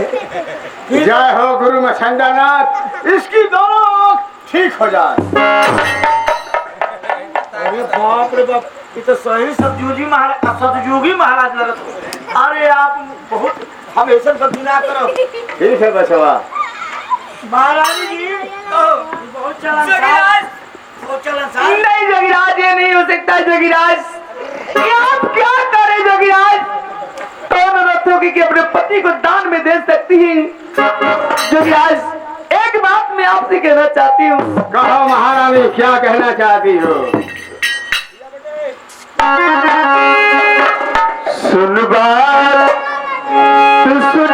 जय हो गुरु मछंदानाथ, इसकी दोनों ठीक हो जाए। अरे बाप रे बाप, ये तो सही सतयुगी महाराज लगत। अरे आप बहुत हम ऐसा गलती ना करो। ठीक है बचवा। महाराज जी बहुत चलन नहीं जोगिराज, ये नहीं हो सकता जोगिराज। ये आप क्या करें जोगिराज? दोनों रथों की अपने पति को दान में दे सकती हैं जोगिराज। एक बात मैं आपसे कहना चाहती हूँ। कहो महारानी, क्या कहना चाहती हो? सुन बात तू सुन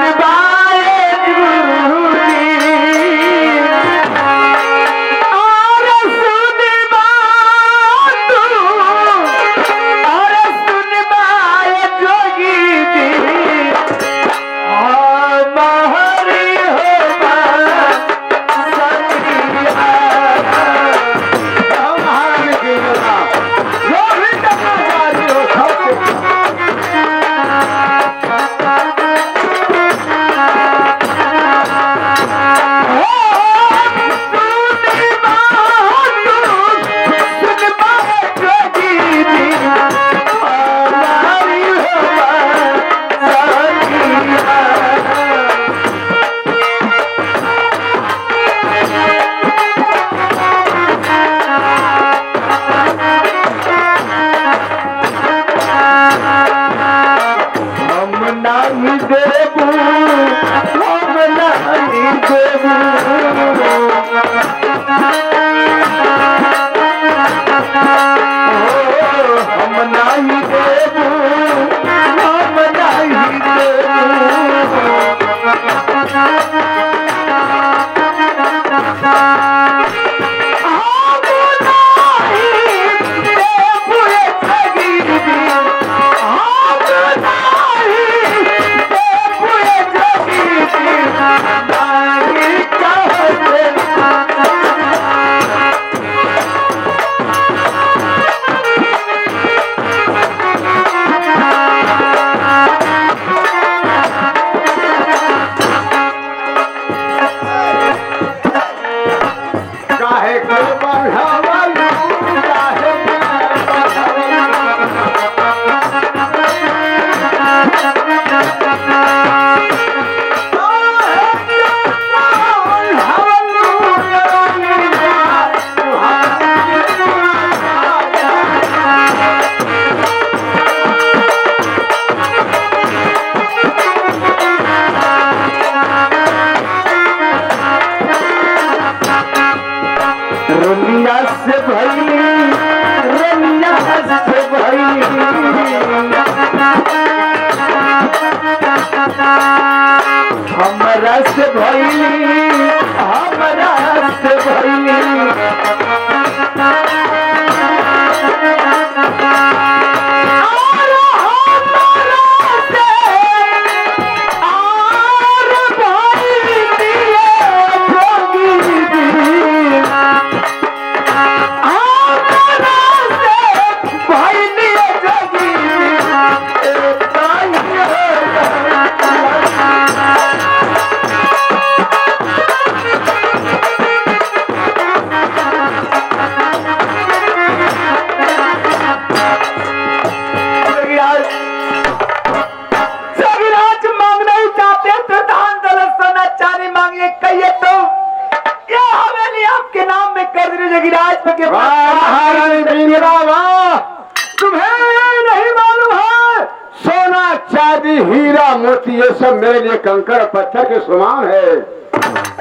हीरा मोती ये सब मेरे लिए कंकड़ पत्थर के समान है।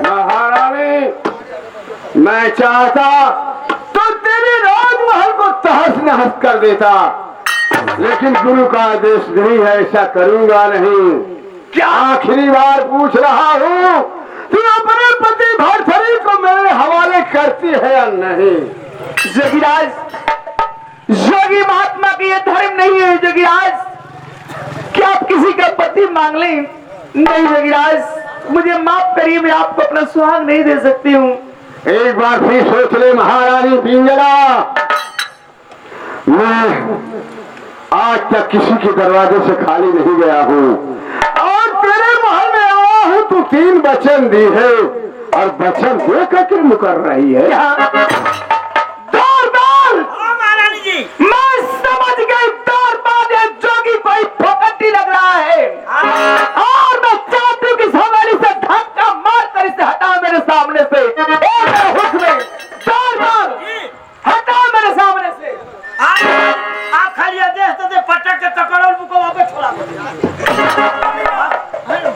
महारानी, मैं चाहता तो तेरे राजमहल को तहस नहस कर देता, लेकिन गुरु का आदेश नहीं है, ऐसा करूंगा नहीं। क्या आखिरी बार पूछ रहा हूँ, तू अपने पति भरथरी को मेरे हवाले करती है या नहीं? जोगिराज, योगी महात्मा की ये धर्म नहीं है जोगिराज, क्या आप किसी का पति मांग लें? नहीं जोगिराज, मुझे माफ करिए, मैं आपको अपना सुहाग नहीं दे सकती हूँ। एक बार फिर सोच ले महारानी पिंजरा, मैं आज तक किसी के दरवाजे से खाली नहीं गया हूँ, और तेरे महल में आया हूँ 3 वचन दी है और वचन दे करके मुकर रही है। दरबार हाँ महारानी जी। मैं समझ गई, दरबार है जोगी कोई फोकटी लग रहा है और मैं चाहती हूँ कि हवेली से धक्का मार कर इसे हटाओ मेरे सामने से। हुक्म है दरबार, हटाओ मेरे सामने से। आप खाली आदेश तो दे, पटक के तकड़ोल को वहाँ पे छोड़ा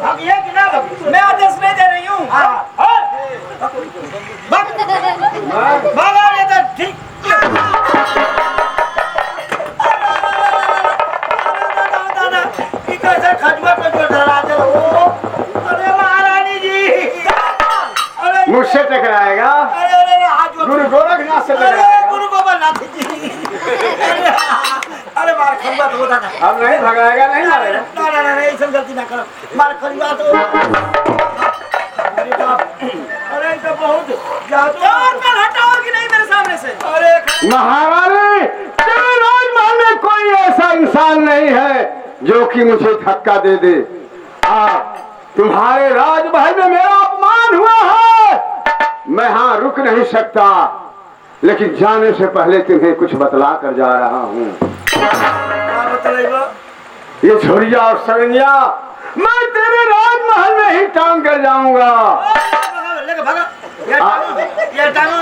भागिए कि ना भागिए? मैं आदेश नहीं दे रही हूँ। भागा ले तो ठीक। दादा की कैसे खजवा पे जो डरा दे वो। अरे महारानी जी, अरे मुझसे टकराएगा, अरे हाथ जोड़। गुरु गोरखनाथ से अरे टकराएगा। गुरु गोपालनाथ जी, अरे मार खजवा तो दादा। अब नहीं भगाएगा, नहीं मारेगा। ना ऐसा गलती ना करो, मार खजवा तो। अरे बाप, अरे तो बहुत ज्यादा। हटाओ कि नहीं मेरे सामने से? अरे महारानी, तेरे राजमहल में कोई ऐसा इंसान नहीं है जो कि मुझे धक्का दे दे। तुम्हारे राजमहल में मेरा अपमान हुआ है, मैं हाँ रुक नहीं सकता, लेकिन जाने से पहले तुम्हें कुछ बतला कर जा रहा हूँ। क्या बतलाइबा? ये झोरिया और सरंगिया मैं तेरे राजमहल में ही टांग कर जाऊंगा। लेके भागा, ये टांगो, ये टांगो।